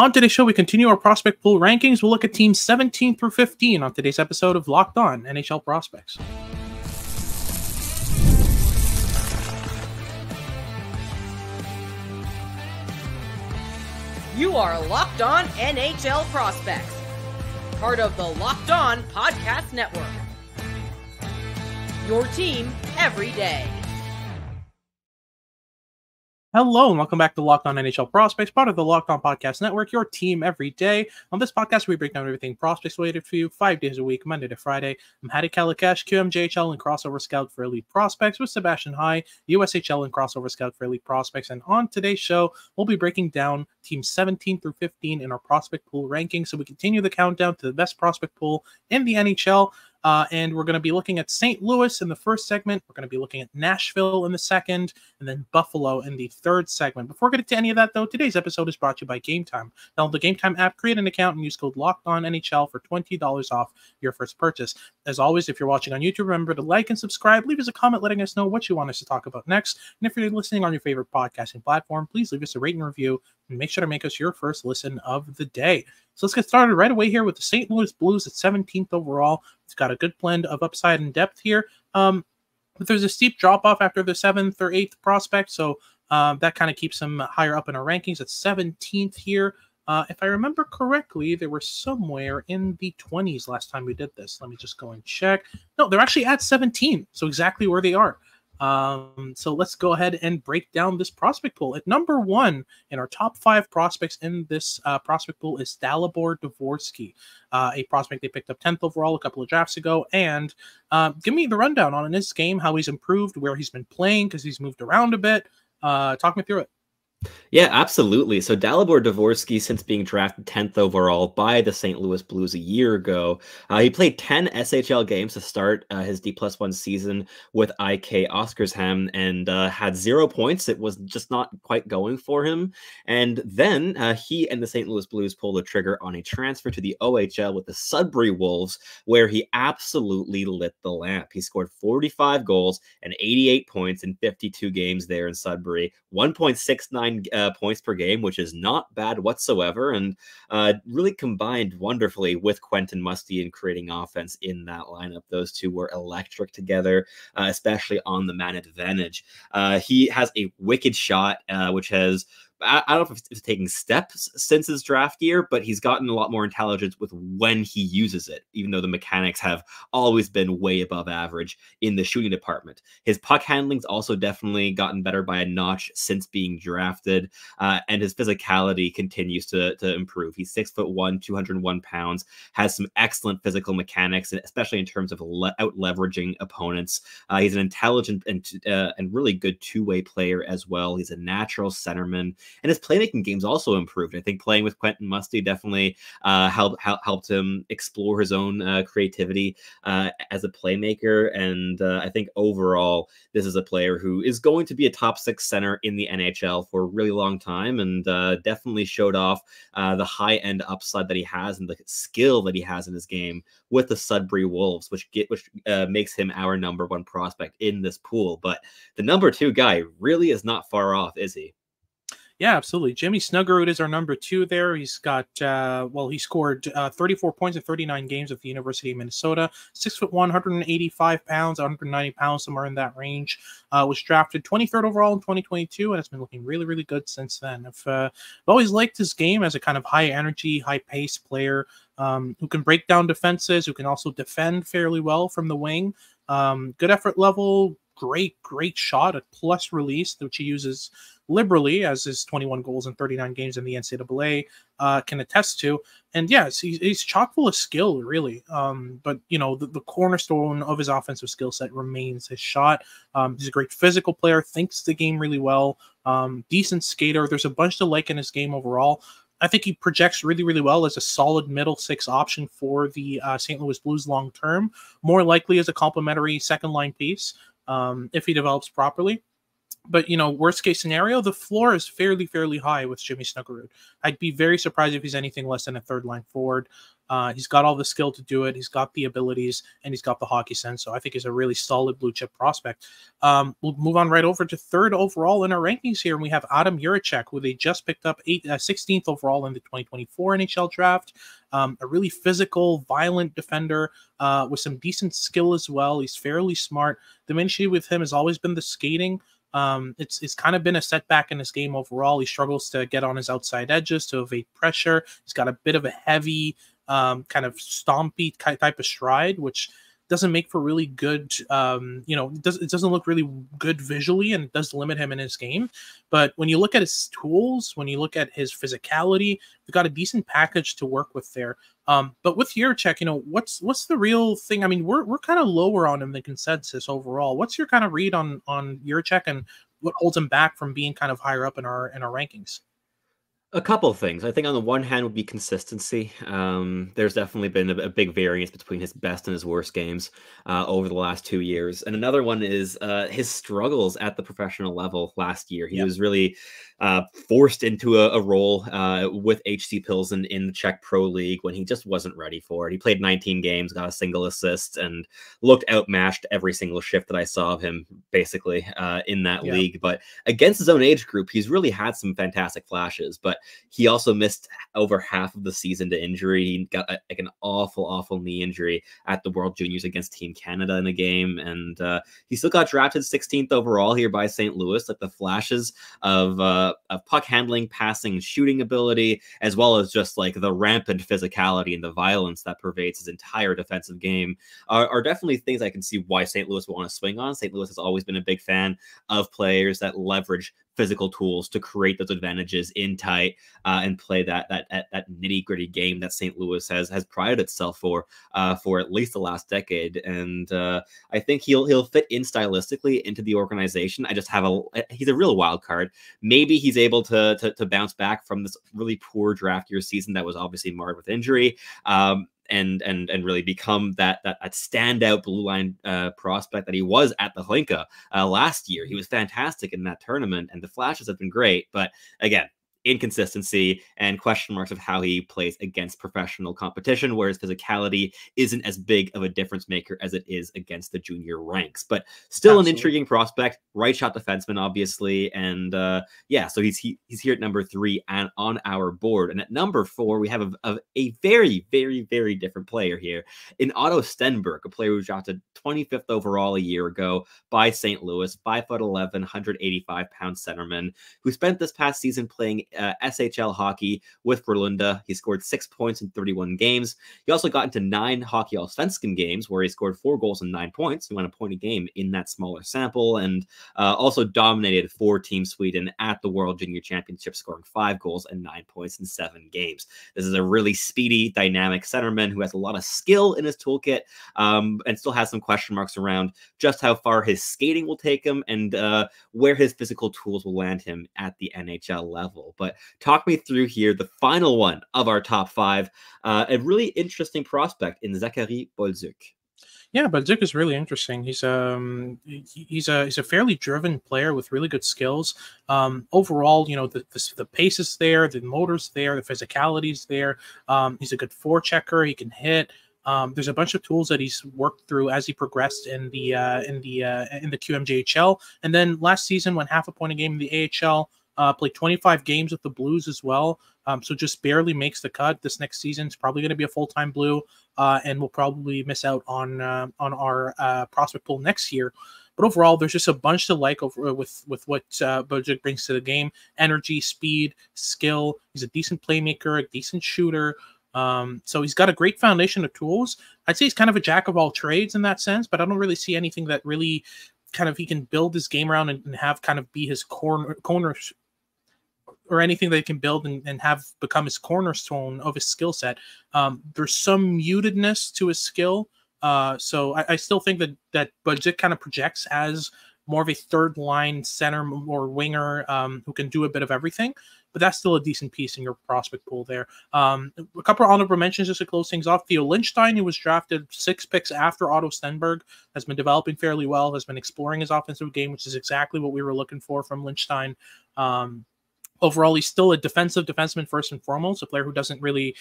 On today's show, we continue our prospect pool rankings. We'll look at teams 17 through 15 on today's episode of Locked On NHL Prospects. You are Locked On NHL Prospects, part of the Locked On Podcast Network. Your team every day. Hello, and welcome back to Locked On NHL Prospects, part of the Locked On Podcast Network, your team every day. On this podcast, we break down everything prospects related for you 5 days a week, Monday to Friday. I'm Hadi Kalakash, QMJHL and crossover scout for Elite Prospects, with Sebastian High, USHL and crossover scout for Elite Prospects. And on today's show, we'll be breaking down teams 17 through 15 in our prospect pool rankings. So we continue the countdown to the best prospect pool in the NHL. And we're going to be looking at St. Louis in the first segment. We're going to be looking at Nashville in the second, and then Buffalo in the third segment. Before getting to any of that, though, today's episode is brought to you by Game Time. Download the Game Time app, create an account, and use code LOCKEDONNHL for $20 off your first purchase. As always, if you're watching on YouTube, remember to like and subscribe. Leave us a comment letting us know what you want us to talk about next. And if you're listening on your favorite podcasting platform, please leave us a rating and review, and make sure to make us your first listen of the day. So let's get started right away here with the St. Louis Blues at 17th overall. It's got a good blend of upside and depth here. But there's a steep drop-off after the 7th or 8th prospect, so that kind of keeps them higher up in our rankings at 17th here. If I remember correctly, they were somewhere in the 20s last time we did this. Let me just go and check. No, they're actually at 17, so exactly where they are. So let's go ahead and break down this prospect pool. At number 1 in our top 5 prospects in this prospect pool is Dalibor Dvorsky, a prospect they picked up 10th overall a couple of drafts ago. And give me the rundown on his game, how he's improved, where he's been playing, because he's moved around a bit. Talk me through it. Yeah, absolutely. So Dalibor Dvorsky, since being drafted 10th overall by the St. Louis Blues a year ago, he played 10 SHL games to start his D+1 season with IK Oskarshamn and had 0 points. It was just not quite going for him. And then he and the St. Louis Blues pulled the trigger on a transfer to the OHL with the Sudbury Wolves, where he absolutely lit the lamp. He scored 45 goals and 88 points in 52 games there in Sudbury, 1.69 points per game, which is not bad whatsoever, and really combined wonderfully with Quentin Musty in creating offense in that lineup. Those two were electric together, especially on the man advantage. He has a wicked shot, which has I don't know if it's taking steps since his draft year, but he's gotten a lot more intelligence with when he uses it, even though the mechanics have always been way above average in the shooting department. His puck handling's also definitely gotten better by a notch since being drafted, and his physicality continues to improve. He's 6'1", 201 pounds, has some excellent physical mechanics, especially in terms of out-leveraging opponents. He's an intelligent and really good two-way player as well. He's a natural centerman. And his playmaking game's also improved. I think playing with Quentin Musty definitely helped him explore his own creativity as a playmaker. And I think overall, this is a player who is going to be a top 6 center in the NHL for a really long time, and definitely showed off the high-end upside that he has and the skill that he has in his game with the Sudbury Wolves, which makes him our number 1 prospect in this pool. But the number 2 guy really is not far off, is he? Yeah, absolutely. Jimmy Snuggerud is our number 2 there. He's got, he scored 34 points in 39 games at the University of Minnesota. 6'1", 185 pounds, 190 pounds, somewhere in that range. Was drafted 23rd overall in 2022, and it's been looking really, really good since then. I've always liked his game as a kind of high-energy, high-paced player who can break down defenses, who can also defend fairly well from the wing. Good effort level, great shot at plus release, which he uses liberally, as his 21 goals in 39 games in the NCAA can attest to. And yes, he's chock full of skill, really. But, you know, the cornerstone of his offensive skill set remains his shot. He's a great physical player, thinks the game really well, decent skater. There's a bunch to like in his game overall. I think he projects really, really well as a solid middle 6 option for the St. Louis Blues long term, more likely as a complementary second line piece if he develops properly. But, worst case scenario, the floor is fairly high with Jimmy Snuggerud. I'd be very surprised if he's anything less than a third line forward. He's got all the skill to do it. He's got the abilities, and he's got the hockey sense. So I think he's a really solid blue chip prospect. We'll move on right over to third overall in our rankings here. And we have Adam Juracek, who they just picked up 16th overall in the 2024 NHL draft. A really physical, violent defender with some decent skill as well. He's fairly smart. The main issue with him has always been the skating. It's kind of been a setback in his game overall. He struggles to get on his outside edges to evade pressure. He's got a bit of a heavy, kind of stompy type of stride, which doesn't make for really good, it doesn't look really good visually, and it does limit him in his game. But when you look at his tools, when you look at his physicality, we've got a decent package to work with there. But with Juracek, what's the real thing? I mean, we're kind of lower on him than consensus overall. What's your kind of read on Juracek, and what holds him back from being kind of higher up in our rankings? A couple of things. I think on the one hand would be consistency. There's definitely been a big variance between his best and his worst games over the last 2 years. And another one is his struggles at the professional level last year. He was really forced into a role with HC Pilsen in the Czech Pro League when he just wasn't ready for it. He played 19 games, got a single assist, and looked outmatched every single shift that I saw of him, basically, in that league. But against his own age group, he's really had some fantastic flashes. But he also missed over half of the season to injury. He got an awful knee injury at the World Juniors against Team Canada in a game. And he still got drafted 16th overall here by St. Louis. Like, the flashes of puck handling, passing, and shooting ability, as well as just like the rampant physicality and the violence that pervades his entire defensive game are definitely things I can see why St. Louis will want to swing on. St. Louis has always been a big fan of players that leverage physical tools to create those advantages in tight and play that nitty gritty game that St. Louis has prided itself for at least the last decade. And I think he'll fit in stylistically into the organization. I just he's a real wild card. Maybe he's able to bounce back from this really poor draft year season that was obviously marred with injury. And really become that standout blue line prospect that he was at the Hlinka last year. He was fantastic in that tournament, and the flashes have been great. But again, inconsistency and question marks of how he plays against professional competition, whereas physicality isn't as big of a difference maker as it is against the junior ranks. But still an intriguing prospect, right shot defenseman, obviously. And so he's here at number 3 and on our board. And at number 4, we have a very, very, very different player here in Otto Stenberg, a player who was drafted 25th overall a year ago by St. Louis, 5'11", 185-pound centerman, who spent this past season playing SHL hockey with Frölunda. He scored 6 points in 31 games. He also got into 9 Hockey Allsvenskan games where he scored 4 goals and 9 points. He won a point a game in that smaller sample, and also dominated for Team Sweden at the World Junior Championship, scoring 5 goals and 9 points in 7 games. This is a really speedy, dynamic centerman who has a lot of skill in his toolkit, and still has some question marks around just how far his skating will take him and where his physical tools will land him at the NHL level. But talk me through here the final one of our top 5, a really interesting prospect in Zachary Bolduc. Yeah, Bolduc is really interesting. He's a fairly driven player with really good skills. Overall, the pace is there, the motor's there, the physicality's there. He's a good forechecker. He can hit. There's a bunch of tools that he's worked through as he progressed in the QMJHL, and then last season went half a point a game in the AHL. Played 25 games with the Blues as well, so just barely makes the cut. This next season is probably going to be a full-time Blue, and we'll probably miss out on our prospect pool next year. But overall, there's just a bunch to like with what Bolduc brings to the game: energy, speed, skill. He's a decent playmaker, a decent shooter. So he's got a great foundation of tools. I'd say he's kind of a jack of all trades in that sense, but I don't really see anything that really kind of he can build his game around and have kind of be his corner or anything that he can build and have become his cornerstone of his skill set. There's some mutedness to his skill. So I still think that Bolduc kind of projects as more of a third line center or winger who can do a bit of everything. but that's still a decent piece in your prospect pool there. A couple of honorable mentions just to close things off. Theo Lindstein, who was drafted 6 picks after Otto Stenberg, has been developing fairly well, has been exploring his offensive game, which is exactly what we were looking for from Lindstein. Overall, he's still a defensive defenseman first and foremost, a player who doesn't really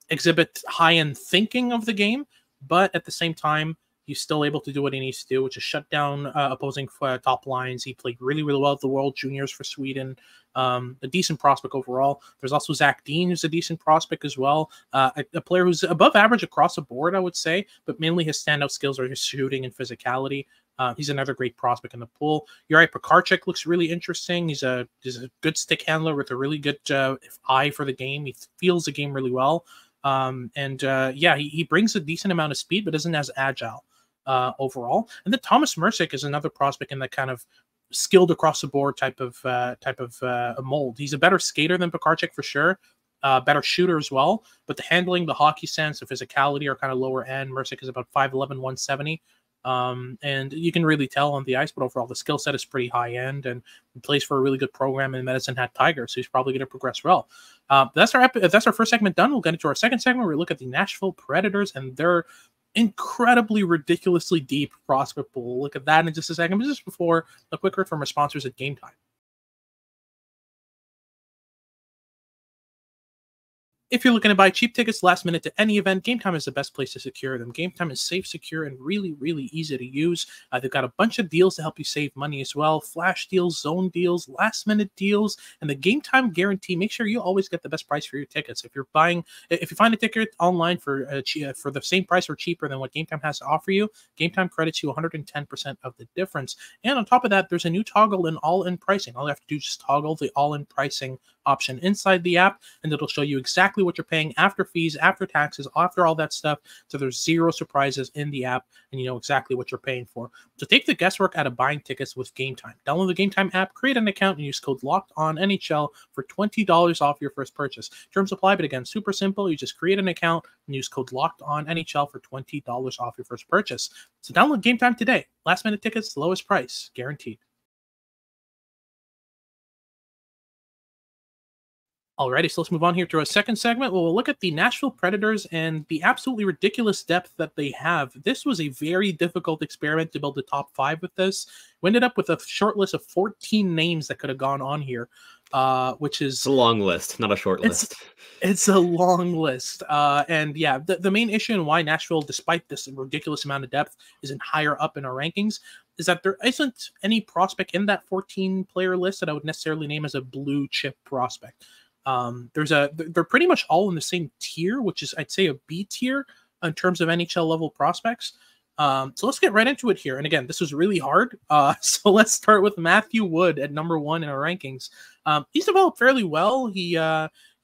exhibit high-end thinking of the game, but at the same time, he's still able to do what he needs to do, which is shut down opposing top lines. He played really, really well at the World Juniors for Sweden. A decent prospect overall. There's also Zach Dean, who's a decent prospect as well. A player who's above average across the board, I would say, but mainly his standout skills are his shooting and physicality. He's another great prospect in the pool. Yuri Pekarczyk looks really interesting. He's a good stick handler with a really good eye for the game. He feels the game really well. He brings a decent amount of speed, but isn't as agile overall. And then Thomas Mercick is another prospect in that kind of skilled across the board type of mold. He's a better skater than Pekarczyk for sure. Better shooter as well, but the handling, the hockey sense, the physicality are kind of lower end. Mercick is about 5'11", 170. And you can really tell on the ice, but overall the skill set is pretty high end, and he plays for a really good program in Medicine Hat Tigers, so he's probably going to progress well. That's our first segment done. We'll get into our second segment where we look at the Nashville Predators and their incredibly ridiculously deep prospect pool. We'll look at that in just a second, but just before, a quick word from our sponsors at Game Time. If you're looking to buy cheap tickets last minute to any event, Game Time is the best place to secure them. Game Time is safe, secure, and really, really easy to use. They've got a bunch of deals to help you save money as well. Flash deals, zone deals, last minute deals, and the Game Time guarantee. Make sure you always get the best price for your tickets. If you find a ticket online for the same price or cheaper than what Game Time has to offer you, Game Time credits you 110% of the difference. And on top of that, there's a new toggle in all-in pricing. All you have to do is just toggle the all-in pricing option inside the app, and it'll show you exactly what you're paying after fees, after taxes, after all that stuff. So there's zero surprises in the app, and you know exactly what you're paying for. So take the guesswork out of buying tickets with Game Time. Download the Game Time app, create an account, and use code LOCKEDONNHL for $20 off your first purchase. Terms apply, but again, super simple. You just create an account and use code LOCKEDONNHL for $20 off your first purchase. So download Game Time today. Last minute tickets, lowest price, guaranteed. Alrighty, so let's move on here to our second segment. We'll look at the Nashville Predators and the absolutely ridiculous depth that they have. This was a very difficult experiment to build a top 5 with this. We ended up with a short list of 14 names that could have gone on here, which is... It's a long list, not a short list. It's a long list. And yeah, the main issue and why Nashville, despite this ridiculous amount of depth, isn't higher up in our rankings is that there isn't any prospect in that 14-player list that I would necessarily name as a blue chip prospect. They're pretty much all in the same tier, which is, I'd say, a B tier in terms of NHL level prospects. So let's get right into it here. And again, this was really hard. So let's start with Matthew Wood at number 1 in our rankings. He's developed fairly well. He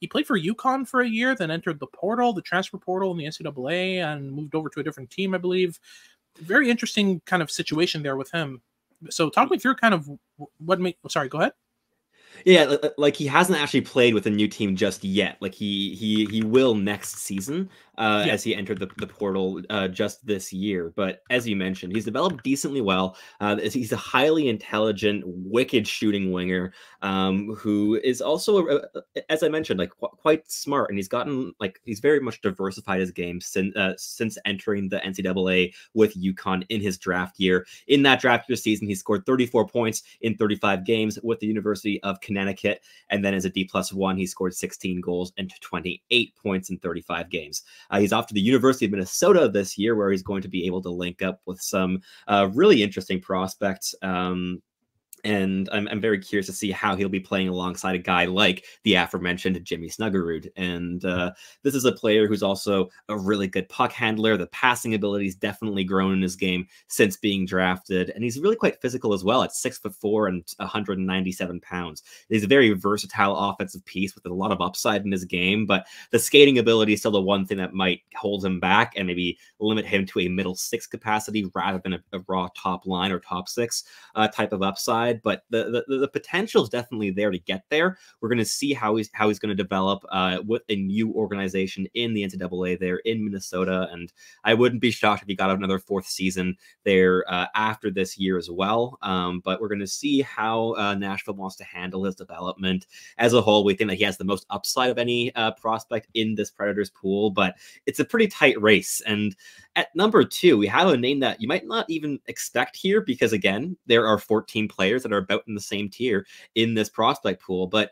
played for UConn for a year, then entered the transfer portal in the NCAA, and moved over to a different team, I believe. Very interesting kind of situation there with him. So talk me through kind of sorry, go ahead. Yeah, like he hasn't actually played with a new team just yet. Like he will next season as he entered the portal just this year. But as you mentioned, he's developed decently well. He's a highly intelligent, wicked shooting winger who is also, as I mentioned, like quite smart. And he's very much diversified his game since entering the NCAA with UConn in his draft year. In that draft year season, he scored 34 points in 35 games with the University of Connecticut, and then as a D+1, he scored 16 goals and 28 points in 35 games. He's off to the University of Minnesota this year, where he's going to be able to link up with some really interesting prospects. And I'm very curious to see how he'll be playing alongside a guy like the aforementioned Jimmy Snuggerud. And this is a player who's also a really good puck handler. The passing ability has definitely grown in his game since being drafted. And he's really quite physical as well at 6'4" and 197 pounds. He's a very versatile offensive piece with a lot of upside in his game, but the skating ability is still the one thing that might hold him back and maybe limit him to a middle 6 capacity rather than a raw top line or top 6 type of upside. upside, but the potential is definitely there to get there. We're going to see how he's going to develop with a new organization in the NCAA there in Minnesota, and I wouldn't be shocked if he got another fourth season there after this year as well. But we're going to see how Nashville wants to handle his development as a whole. We think that he has the most upside of any prospect in this Predators pool, but it's a pretty tight race. And at number 2, we have a name that you might not even expect here because, again, there are 14 players that are about in the same tier in this prospect pool. But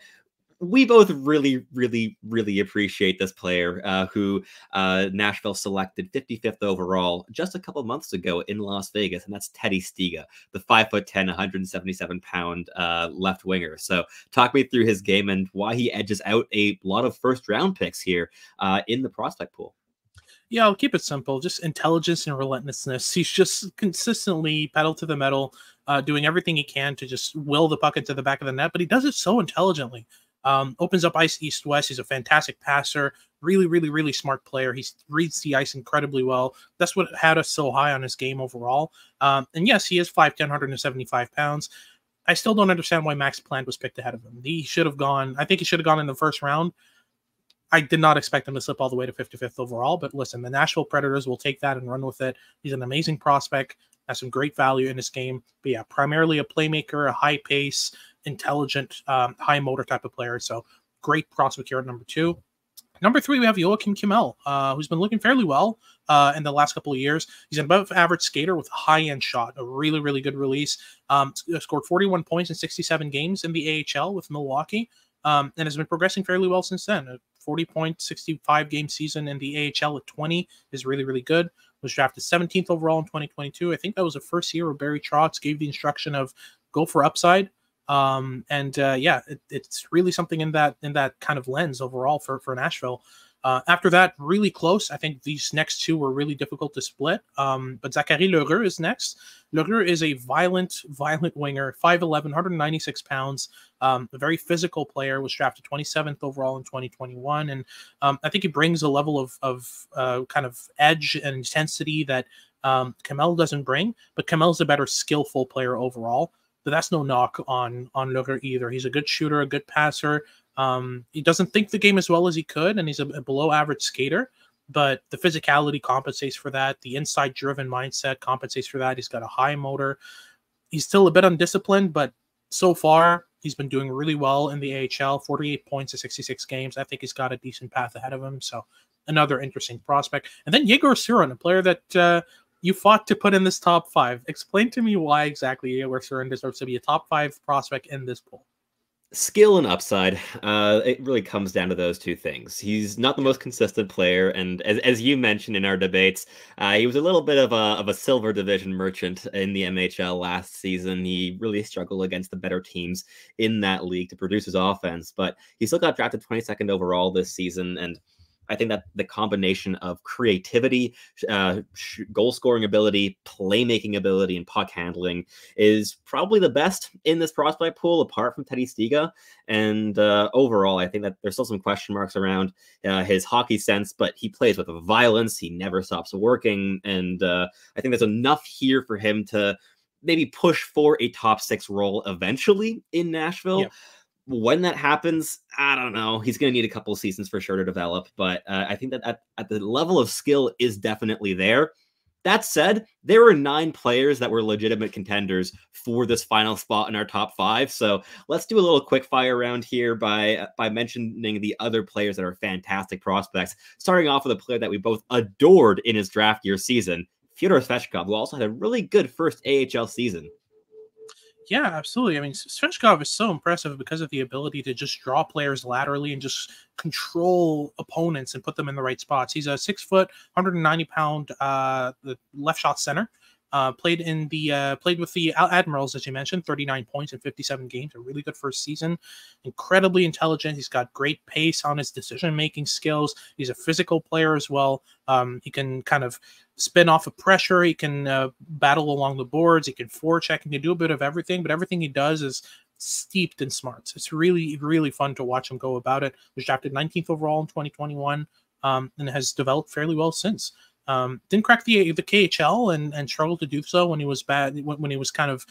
we both really, really, really appreciate this player who Nashville selected 55th overall just a couple months ago in Las Vegas, and that's Teddy Stiga, the 5'10", 177-pound left winger. So talk me through his game and why he edges out a lot of first-round picks here in the prospect pool. Yeah, I'll keep it simple. Just intelligence and relentlessness. He's just consistently pedal to the metal, doing everything he can to just will the puck into the back of the net, but he does it so intelligently. Opens up ice east-west. He's a fantastic passer. Really, really, really smart player. He reads the ice incredibly well. That's what had us so high on his game overall. And yes, he is 5'10", 175 pounds. I still don't understand why Max Plant was picked ahead of him. He should have gone. I think he should have gone in the first round. I did not expect him to slip all the way to 55th overall, but listen, the Nashville Predators will take that and run with it. He's an amazing prospect, has some great value in his game, but yeah, primarily a playmaker, a high pace, intelligent, high motor type of player. So great prospect here at number 2. Number 3, we have Joakim Kimmel, who's been looking fairly well in the last couple of years. He's an above-average skater with a high-end shot, a really, really good release. Scored 41 points in 67 games in the AHL with Milwaukee, and has been progressing fairly well since then. A 40-point, 65-game season in the AHL at 20 is really, really good. Was drafted 17th overall in 2022. I think that was the first year where Barry Trotz gave the instruction of go for upside. It's really something in that kind of lens overall for Nashville. After that, really close. I think these next 2 were really difficult to split. But Zachary Lheureux is next. Lheureux is a violent winger, 5'11", 196 pounds, a very physical player, was drafted 27th overall in 2021. And I think he brings a level of kind of edge and intensity that Kimmel doesn't bring, but Kimmel's a better skillful player overall. But that's no knock on Lheureux either. He's a good shooter, a good passer. He doesn't think the game as well as he could, and he's a below average skater, but the physicality compensates for that. The inside driven mindset compensates for that. He's got a high motor. He's still a bit undisciplined, but so far he's been doing really well in the AHL, 48 points in 66 games. I think he's got a decent path ahead of him. So another interesting prospect. And then Yegor Surin, a player that you fought to put in this top 5. Explain to me why exactly Yegor Surin deserves to be a top 5 prospect in this pool. Skill and upside, it really comes down to those 2 things. He's not the most consistent player, and as you mentioned in our debates, he was a little bit of a silver division merchant in the MHL last season. He really struggled against the better teams in that league to produce his offense, but he still got drafted 22nd overall this season, and I think that the combination of creativity, goal scoring ability, playmaking ability, and puck handling is probably the best in this prospect pool, apart from Teddy Stiga. And overall, I think that there's still some question marks around his hockey sense, but he plays with violence. He never stops working. And I think there's enough here for him to maybe push for a top 6 role eventually in Nashville. Yeah. When that happens, I don't know. He's going to need a couple of seasons for sure to develop, but I think that at the level of skill is definitely there. That said, there were 9 players that were legitimate contenders for this final spot in our top 5. So let's do a little quick fire round here by mentioning the other players that are fantastic prospects. Starting off with a player that we both adored in his draft year season, Fyodor Svechkov, who also had a really good first AHL season. Yeah, absolutely. I mean, Svechkov is so impressive because of the ability to just draw players laterally and just control opponents and put them in the right spots. He's a 6 foot, 190-pound the left shot center. Played with the Admirals, as you mentioned, 39 points in 57 games, a really good first season. Incredibly intelligent. He's got great pace on his decision-making skills. He's a physical player as well. He can kind of spin off of pressure. He can battle along the boards. He can forecheck. He can do a bit of everything, but everything he does is steeped in smarts. It's really, really fun to watch him go about it. He was drafted 19th overall in 2021 and has developed fairly well since. Didn't crack the KHL and struggled to do so when he was bad, when he was kind of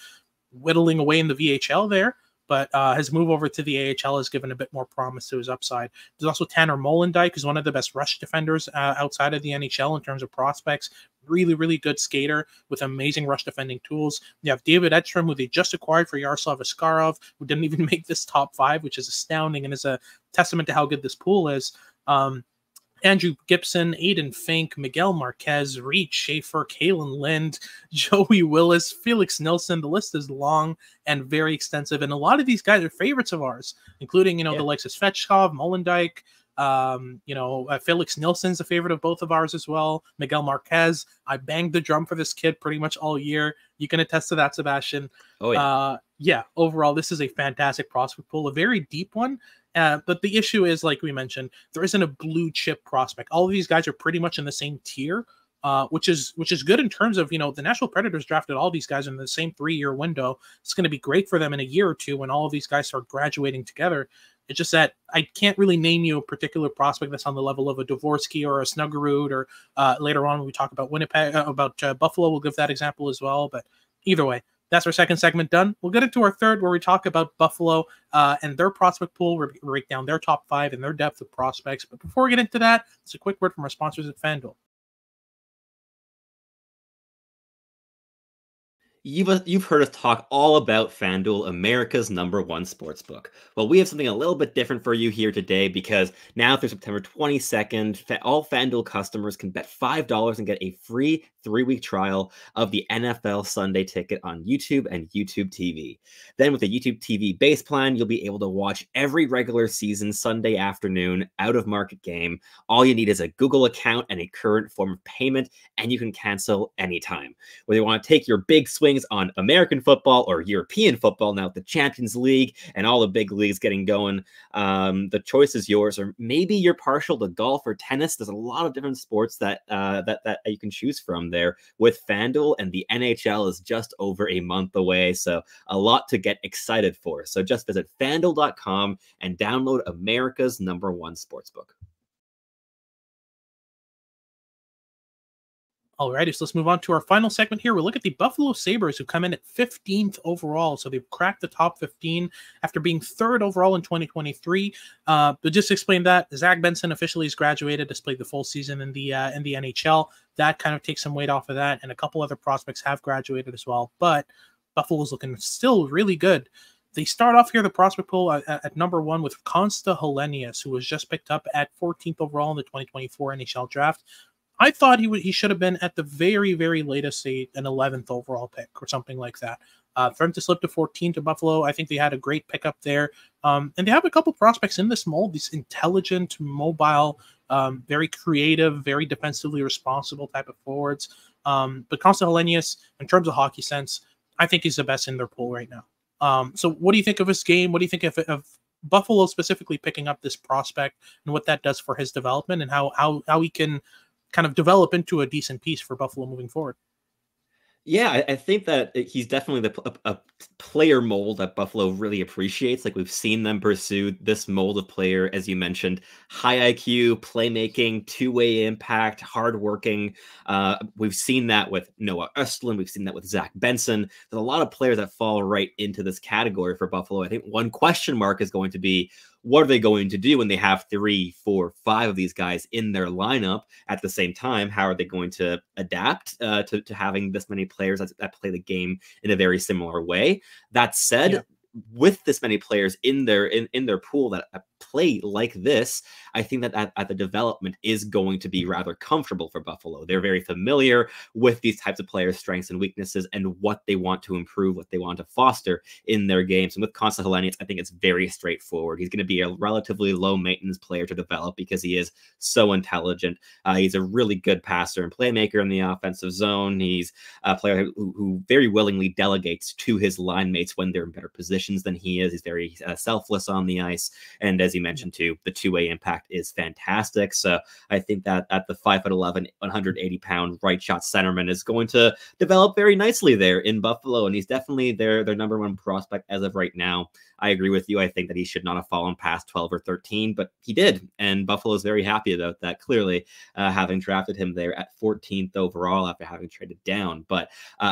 whittling away in the VHL there, but his move over to the AHL has given a bit more promise to his upside. There's also Tanner Molendijk, who's one of the best rush defenders outside of the NHL in terms of prospects. Really, really good skater with amazing rush defending tools. You have David Edstrom, who they just acquired for Yaroslav Askarov, who didn't even make this top 5, which is astounding and is a testament to how good this pool is. Andrew Gibson, Aiden Fink, Miguel Marquez, Reed Schaefer, Kalen Lind, Joey Willis, Felix Nilsson. The list is long and very extensive, and a lot of these guys are favorites of ours, including, the likes of Svechkov, Molendijk. Felix Nilsson's a favorite of both of ours as well. Miguel Marquez. I banged the drum for this kid pretty much all year. You can attest to that, Sebastian. Oh, yeah. Overall, this is a fantastic prospect pool, a very deep one. But the issue is, like we mentioned, there isn't a blue chip prospect. All of these guys are pretty much in the same tier, which is good in terms of, the Nashville Predators drafted all these guys in the same 3-year window. It's going to be great for them in a year or two when all of these guys start graduating together. It's just that I can't really name you a particular prospect that's on the level of a Dvorsky or a Snuggerud, or later on when we talk about Buffalo, we'll give that example as well. But either way, that's our second segment done. We'll get into our third, where we talk about Buffalo and their prospect pool. We break down their top 5 and their depth of prospects. But before we get into that, it's a quick word from our sponsors at FanDuel. You've heard us talk all about FanDuel, America's #1 sportsbook. Well, we have something a little bit different for you here today, because now through September 22nd, all FanDuel customers can bet $5 and get a free 3-week trial of the NFL Sunday Ticket on YouTube and YouTube TV. Then with the YouTube TV base plan, you'll be able to watch every regular season Sunday afternoon out-of-market game. All you need is a Google account and a current form of payment, and you can cancel anytime. Whether you want to take your big swings on American football or European football, now with the Champions League and all the big leagues getting going, the choice is yours. Or maybe you're partial to golf or tennis. There's a lot of different sports that you can choose from there with FanDuel, and the NHL is just over a month away, so a lot to get excited for. So just visit FanDuel.com and download America's #1 sportsbook. Alrighty, so let's move on to our final segment here. We'll look at the Buffalo Sabres, who come in at 15th overall. So they've cracked the top 15 after being 3rd overall in 2023. But just to explain that, Zach Benson officially has graduated, has played the full season in the NHL. That kind of takes some weight off of that, and a couple other prospects have graduated as well. But Buffalo's looking still really good. They start off here, the prospect pool, at #1 with Konsta Helenius, who was just picked up at 14th overall in the 2024 NHL draft. I thought he should have been at the very, very latest an 11th overall pick or something like that. For him to slip to 14 to Buffalo, I think they had a great pickup there. And they have a couple prospects in this mold, these intelligent, mobile, very creative, very defensively responsible type of forwards. But Konsta Helenius, in terms of hockey sense, I think he's the best in their pool right now. So what do you think of his game? What do you think of Buffalo specifically picking up this prospect, and what that does for his development, and how he can kind of develop into a decent piece for Buffalo moving forward? Yeah, I think that he's definitely a player mold that Buffalo really appreciates. Like, we've seen them pursue this mold of player, as you mentioned, high IQ, playmaking, two-way impact, hardworking. We've seen that with Noah Östlund. We've seen that with Zach Benson. There's a lot of players that fall right into this category for Buffalo. I think one question mark is going to be, what are they going to do when they have 3, 4, 5 of these guys in their lineup at the same time? How are they going to adapt to having this many players that play the game in a very similar way? That said, with this many players in their pool that play like this, I think that the development is going to be rather comfortable for Buffalo. They're very familiar with these types of players' strengths and weaknesses and what they want to improve, what they want to foster in their games. And with Konsta Helenius, I think it's very straightforward. He's going to be a relatively low maintenance player to develop because he is so intelligent. He's a really good passer and playmaker in the offensive zone. He's a player who very willingly delegates to his line mates when they're in better positions than he is. He's very selfless on the ice. And as you mentioned too, the two-way impact is fantastic. So I think that at the 5'11", 180-pound right shot centerman is going to develop very nicely there in Buffalo, and he's definitely their number one prospect as of right now. I agree with you. I think that he should not have fallen past 12 or 13, but he did, and Buffalo is very happy about that, clearly, having drafted him there at 14th overall after having traded down. But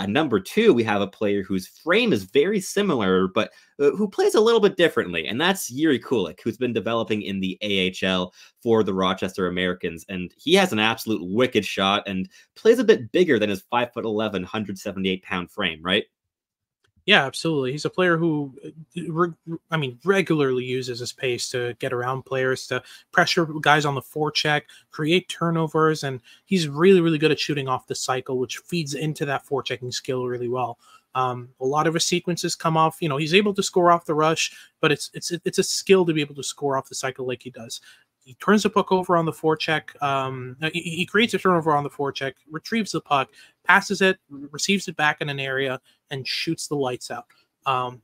number 2, we have a player whose frame is very similar, but who plays a little bit differently, and that's Jiri Kulich, who's been developing in the AHL for the Rochester Americans, and he has an absolute wicked shot and plays a bit bigger than his 5'11", 178-pound frame, right? Yeah, absolutely. He's a player who, regularly uses his pace to get around players, to pressure guys on the forecheck, create turnovers, and he's really, really good at shooting off the cycle, which feeds into that forechecking skill really well. A lot of his sequences come off, he's able to score off the rush, but it's a skill to be able to score off the cycle like he does. He turns the puck over on the forecheck. He creates a turnover on the forecheck, retrieves the puck, passes it, receives it back in an area, and shoots the lights out.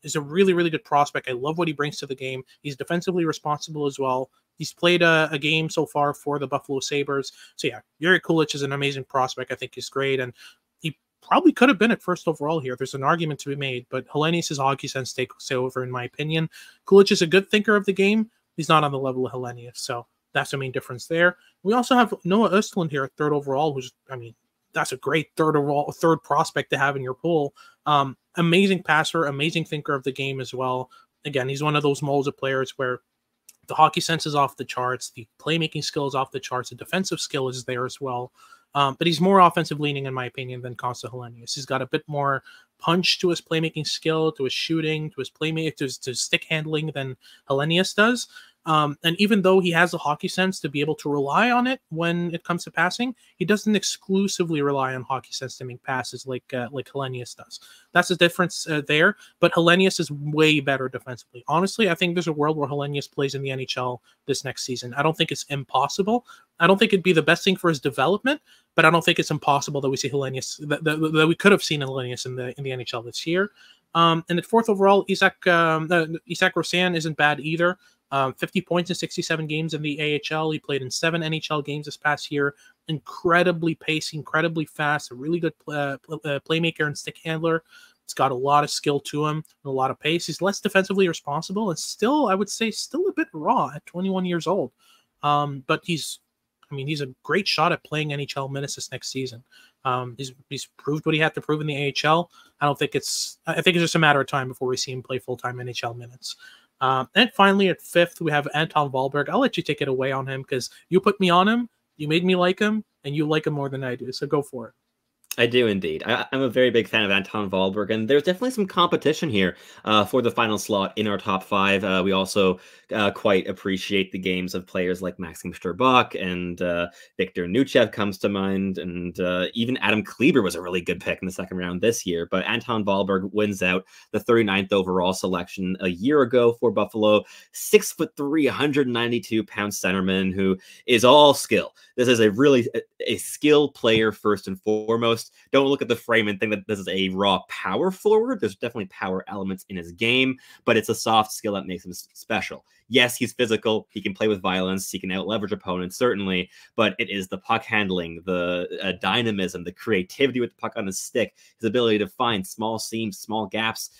Is a really, really good prospect. I love what he brings to the game. He's defensively responsible as well. He's played a game so far for the Buffalo Sabres. So yeah, Jiri Kulich is an amazing prospect. I think he's great, and he probably could have been at first overall here. There's an argument to be made, but Helenius' hockey sense takes over, in my opinion. Kulich is a good thinker of the game. He's not on the level of Helenius, so that's the main difference there. We also have Noah Östlund here at 3rd overall, who's, that's a great 3rd prospect to have in your pool. Amazing passer, amazing thinker of the game as well. Again, he's one of those molds of players where the hockey sense is off the charts, the playmaking skill is off the charts, the defensive skill is there as well. But he's more offensive leaning, in my opinion, than Konsta Helenius. He's got a bit more punch to his playmaking skill, to his shooting, to his playmaking, to his stick handling than Helenius does. And even though he has the hockey sense to be able to rely on it when it comes to passing, he doesn't exclusively rely on hockey sense to make passes like Helenius does. That's the difference there. But Helenius is way better defensively. Honestly, I think there's a world where Helenius plays in the NHL this next season. I don't think it's impossible. I don't think it'd be the best thing for his development, but I don't think it's impossible that we see Helenius, that we could have seen Helenius in the NHL this year. And at 4th overall, Isaac Rosan isn't bad either. 50 points in 67 games in the AHL. He played in 7 NHL games this past year. Incredibly pacey, incredibly fast, a really good playmaker and stick handler. He's got a lot of skill to him and a lot of pace. He's less defensively responsible and still, I would say, still a bit raw at 21 years old. But he's a great shot at playing NHL minutes this next season. He's proved what he had to prove in the AHL. I think it's just a matter of time before we see him play full-time NHL minutes. And finally, at 5th, we have Anton Wahlberg. I'll let you take it away on him because you put me on him, you made me like him, and you like him more than I do. So go for it. I do indeed. I'm a very big fan of Anton Wahlberg, and there's definitely some competition here for the final slot in our top 5. We also quite appreciate the games of players like Maxim Strbak and Victor Nuchev comes to mind, and even Adam Kleber was a really good pick in the 2nd round this year. But Anton Wahlberg wins out the 39th overall selection a year ago for Buffalo. 6'3", 192-pound centerman who is all skill. This is a skill player first and foremost. Don't look at the frame and think that this is a raw power forward. There's definitely power elements in his game, but it's a soft skill that makes him special. Yes, he's physical. He can play with violence. He can out-leverage opponents, certainly, but it is the puck handling, the dynamism, the creativity with the puck on his stick, his ability to find small seams, small gaps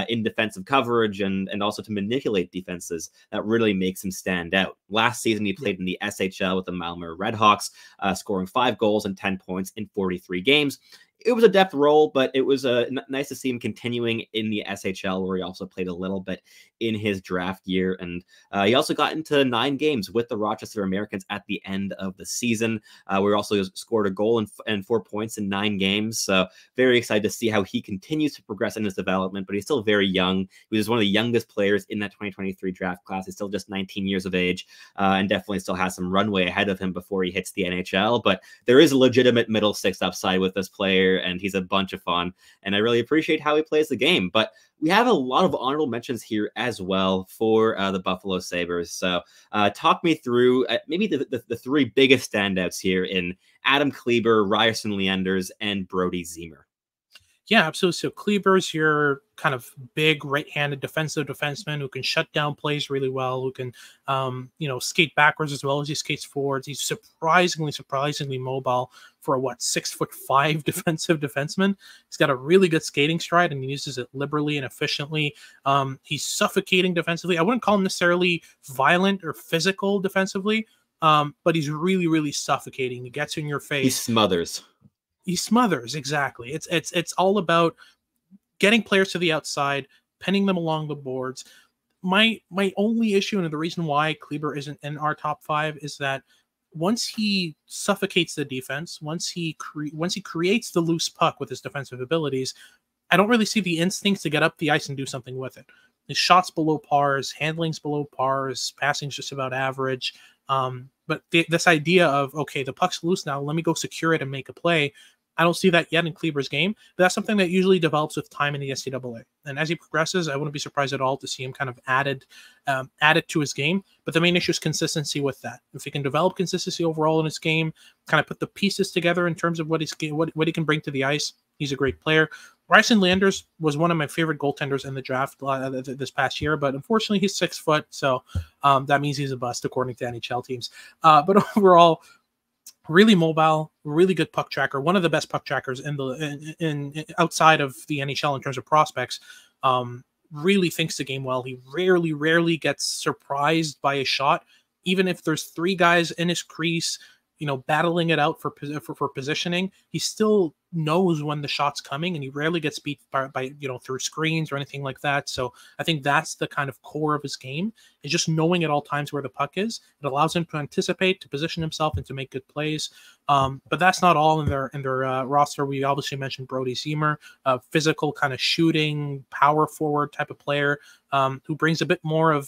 in defensive coverage, and also to manipulate defenses that really makes him stand out. Last season, he played in the SHL with the Malmö Redhawks, scoring 5 goals and 10 points in 43 games. It was a depth role, but it was nice to see him continuing in the SHL, where he also played a little bit in his draft year. And he also got into 9 games with the Rochester Americans at the end of the season. We also scored a goal and 4 points in 9 games. So very excited to see how he continues to progress in his development, but he's still very young. He was one of the youngest players in that 2023 draft class. He's still just 19 years of age and definitely still has some runway ahead of him before he hits the NHL. But there is a legitimate middle 6 upside with this player, and he's a bunch of fun, and I really appreciate how he plays the game. But we have a lot of honorable mentions here as well for the Buffalo Sabres. So talk me through maybe the 3 biggest standouts here in Adam Kleber, Ryerson Leanders, and Brody Ziemer. Yeah, absolutely. So Kleber's your kind of big right-handed defensive defenseman who can shut down plays really well, who can, skate backwards as well as he skates forwards. He's surprisingly mobile for a 6'5" defensive defenseman. He's got a really good skating stride and he uses it liberally and efficiently. He's suffocating defensively. I wouldn't call him necessarily violent or physical defensively, but he's really, really suffocating. He gets in your face. He smothers, exactly. It's all about getting players to the outside, pinning them along the boards. My only issue, and the reason why Kleber isn't in our top 5, is that once he suffocates the defense, once he creates the loose puck with his defensive abilities, I don't really see the instincts to get up the ice and do something with it. His shots below par, his handling's below par, his passing's just about average. But this idea of, okay, the puck's loose now, let me go secure it and make a play, I don't see that yet in Kleber's game. But that's something that usually develops with time in the NCAA. And as he progresses, I wouldn't be surprised at all to see him kind of added to his game. But the main issue is consistency with that. If he can develop consistency overall in his game, kind of put the pieces together in terms of what he can bring to the ice, he's a great player. Bryson Landers was one of my favorite goaltenders in the draft this past year, but unfortunately he's 6 foot, so that means he's a bust according to NHL teams. But overall, really mobile, really good puck tracker, one of the best puck trackers in outside of the NHL in terms of prospects. Really thinks the game well. He rarely gets surprised by a shot, even if there's 3 guys in his crease, battling it out for positioning. He still knows when the shot's coming, and he rarely gets beat by through screens or anything like that. So I think that's the kind of core of his game, is just knowing at all times where the puck is. It allows him to anticipate, to position himself, and to make good plays. But that's not all in their roster. We obviously mentioned Brody Ziemer, a physical kind of shooting power forward type of player, who brings a bit more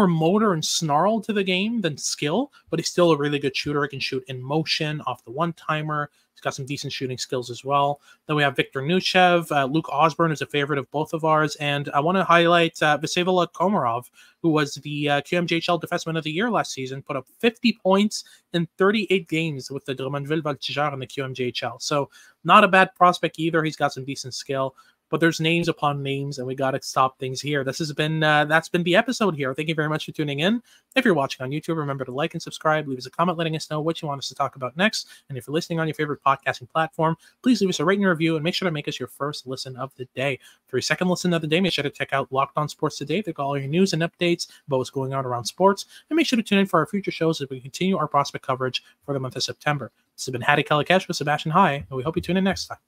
motor and snarl to the game than skill, but he's still a really good shooter. He can shoot in motion off the one-timer. He's got some decent shooting skills as well. Then we have Victor Nuchev. Luke Osborne is a favorite of both of ours. And I want to highlight Vysavola Komarov, who was the QMJHL Defenseman of the Year last season, put up 50 points in 38 games with the Drummondville Voltigeurs in the QMJHL. So not a bad prospect either. He's got some decent skill. But there's names upon names, and we got to stop things here. That's been the episode here. Thank you very much for tuning in. If you're watching on YouTube, remember to like and subscribe. Leave us a comment letting us know what you want us to talk about next. And if you're listening on your favorite podcasting platform, please leave us a rating and review, and make sure to make us your first listen of the day. For your second listen of the day, make sure to check out Locked On Sports Today. They've got all your news and updates about what's going on around sports. And make sure to tune in for our future shows as we continue our prospect coverage for the month of September. This has been Hattie Kalakash with Sebastian High, and we hope you tune in next time.